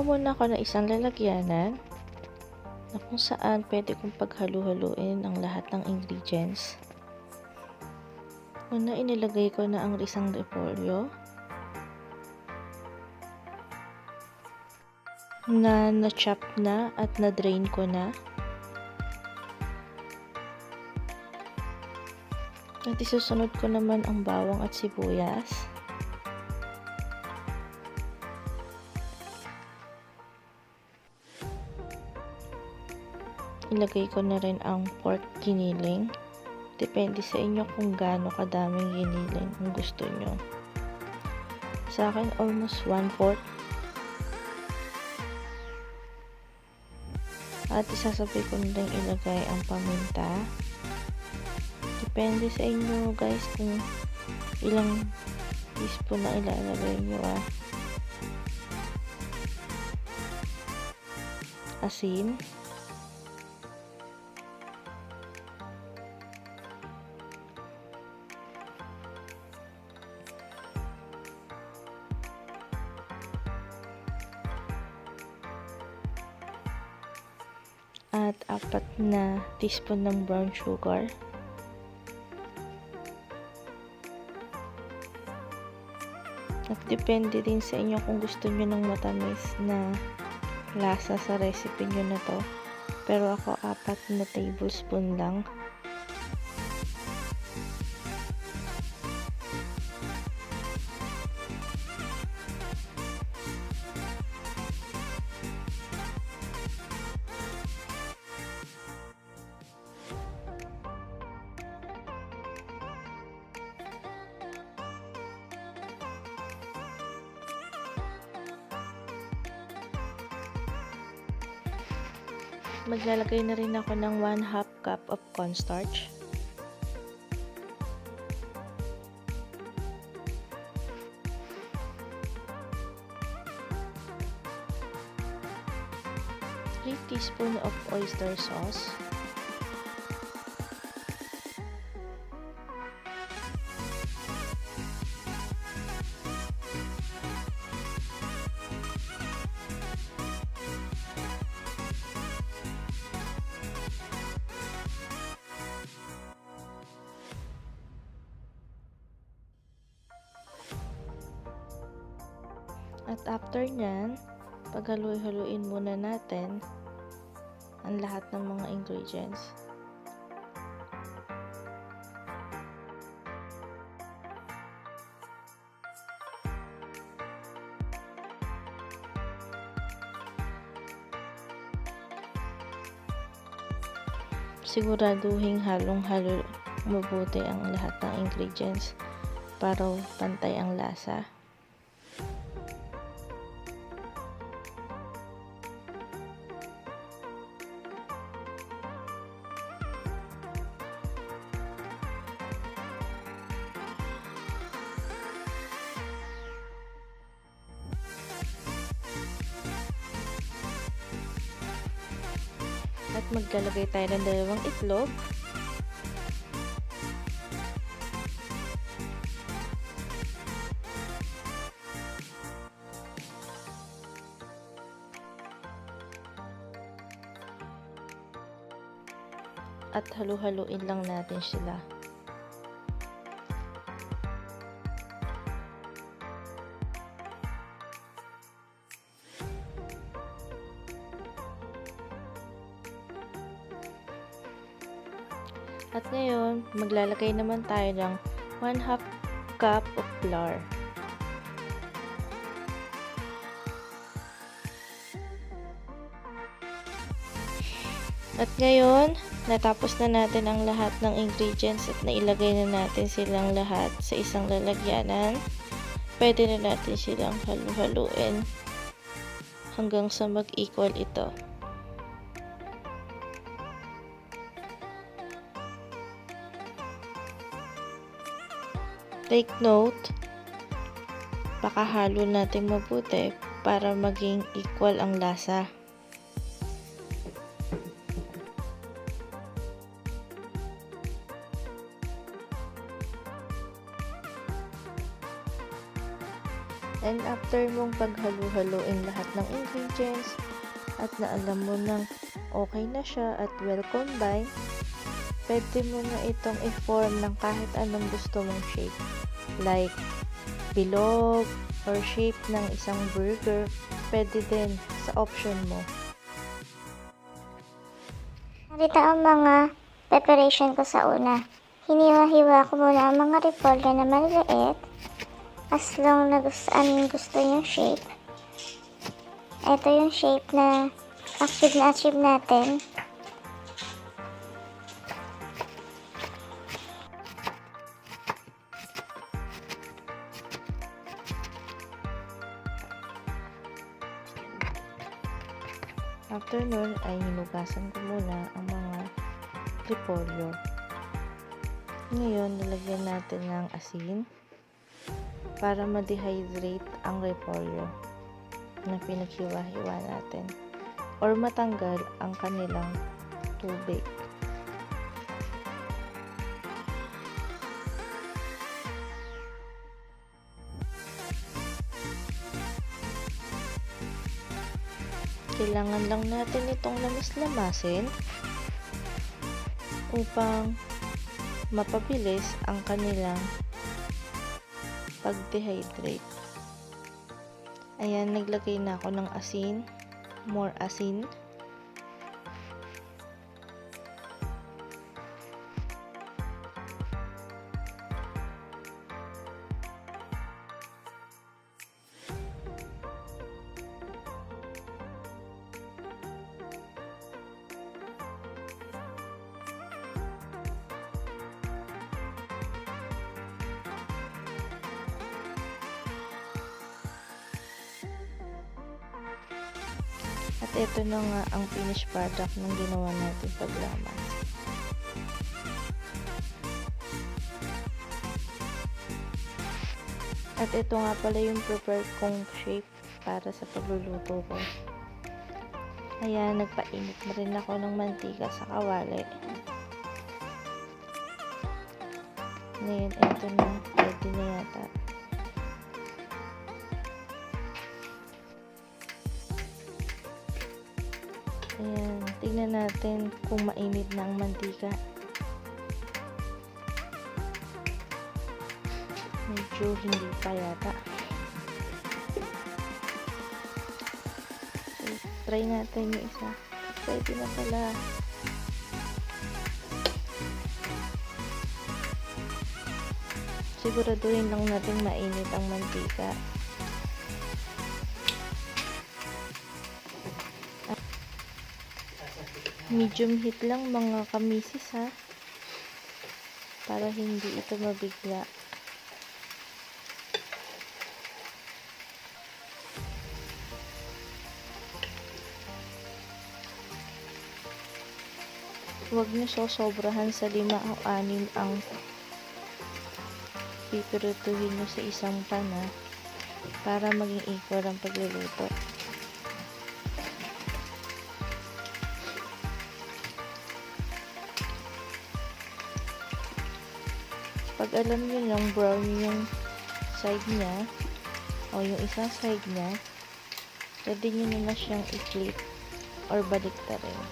muna ako ng isang lalagyanan na kung saan pwede kong paghalu-haluin ang lahat ng ingredients. Una, inilagay ko na ang isang repolyo na na-chop na at na-drain ko na. At isusunod ko naman ang bawang at sibuyas. Ilagay ko na rin ang pork giniling. Depende sa inyo kung gaano kadaming giniling ang gusto nyo. Sa akin, almost 1/4. At isasabay ko na rin ilagay ang paminta. Depende sa inyo guys kung ilang teaspoon na ilalagay nyo Asin. At 4 na teaspoon ng brown sugar. At depende din sa inyo kung gusto nyo ng matamis na lasa sa recipe nyo na to. Pero ako 4 na tablespoon lang. Maglalagay na rin ako ng 1/2 cup of cornstarch. Three teaspoon of oyster sauce. At after nyan, paghaluin muna natin ang lahat ng mga ingredients. Siguraduhin halong-halo mabuti ang lahat ng ingredients para pantay ang lasa. At maglalagay tayo ng 2 itlog. At halu-haluin lang natin sila. At ngayon, maglalagay naman tayo ng 1/2 cup of flour. At ngayon, natapos na natin ang lahat ng ingredients at nailagay na natin silang lahat sa isang lalagyanan. Pwede na natin silang halu-haluin hanggang sa mag-equal ito. Take note, pakahalo natin mabuti para maging equal ang lasa. And after mong paghalo-haloin lahat ng ingredients at na alam mo nang okay na siya at well combined, pwede mo na itong i-form ng kahit anong gusto mong shape. Like bilog or shape ng isang burger, pwede din sa option mo. Narito ang mga preparation ko sa una. Hiniwa-hiwa ko muna ang mga repolyo na maliliit as long na gusto yung shape. Ito yung shape na achieve natin. After nun ay hinugasan ko muna ang mga repolyo. Ngayon, nilagyan natin ng asin para ma-dehydrate ang repolyo na pinaghiwa-hiwa natin or matanggal ang kanilang tubig. Kailangan lang natin itong lamas-lamasin upang mapabilis ang kanilang pag-dehydrate. Ayan, naglagay na ako ng asin, more asin. At ito na nga ang finished product ng ginawa natin paglaman. At ito nga pala yung prepared kong shape para sa pagluluto ko. Ayan, nagpainit na rin ako ng mantika sa kawali. Ngayon, ito na. Ready na yata. Ayan, tingnan natin kung mainit na ang mantika. Medyo hindi pa yata. So, try natin yung isa. Pwede na pala. Siguraduhin lang natin mainit ang mantika. Medium heat lang mga kamisis ha, para hindi ito mabigla. Huwag nyo sosobrahan sa 5 o 6 ang pipirutuhin nyo sa isang pan ha, para maging equal ang pagluluto. Pag alam nyo lang brown yung side niya o yung isang side niya, pwede nyo na siyang i-flip or baliktarin.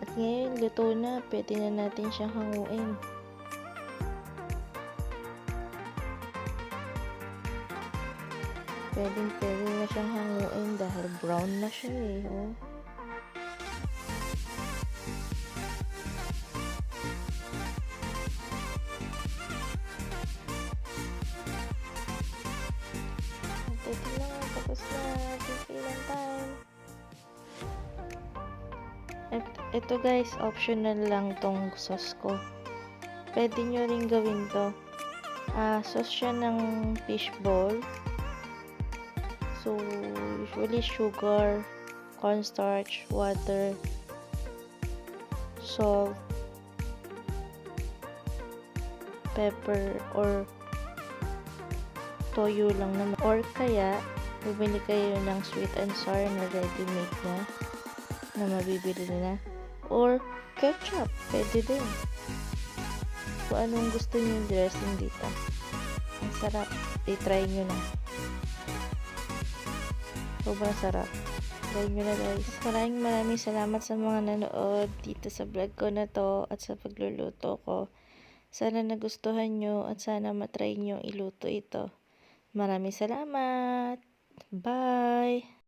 At ngayon, luto na. Pwede na natin siyang hanguin. Pwede na siyang hanguin dahil brown na siya eh. Oh. Ito guys, optional lang tong sauce ko. Pwede nyo rin gawin to. Sauce siya ng fishball. So, usually sugar, cornstarch, water, salt, pepper, or toyo lang naman. Or kaya, bumili kayo ng sweet and sour na ready-made na mabibili na. Or ketchup, pwede din. Kung anong gusto niyo yung dressing dito. Ang sarap. I-try nyo na. Sobrang sarap. Try nyo na guys. Maraming salamat sa mga nanood dito sa vlog ko na to at sa pagluluto ko. Sana nagustuhan nyo at sana matry nyo iluto ito. Maraming salamat. Bye!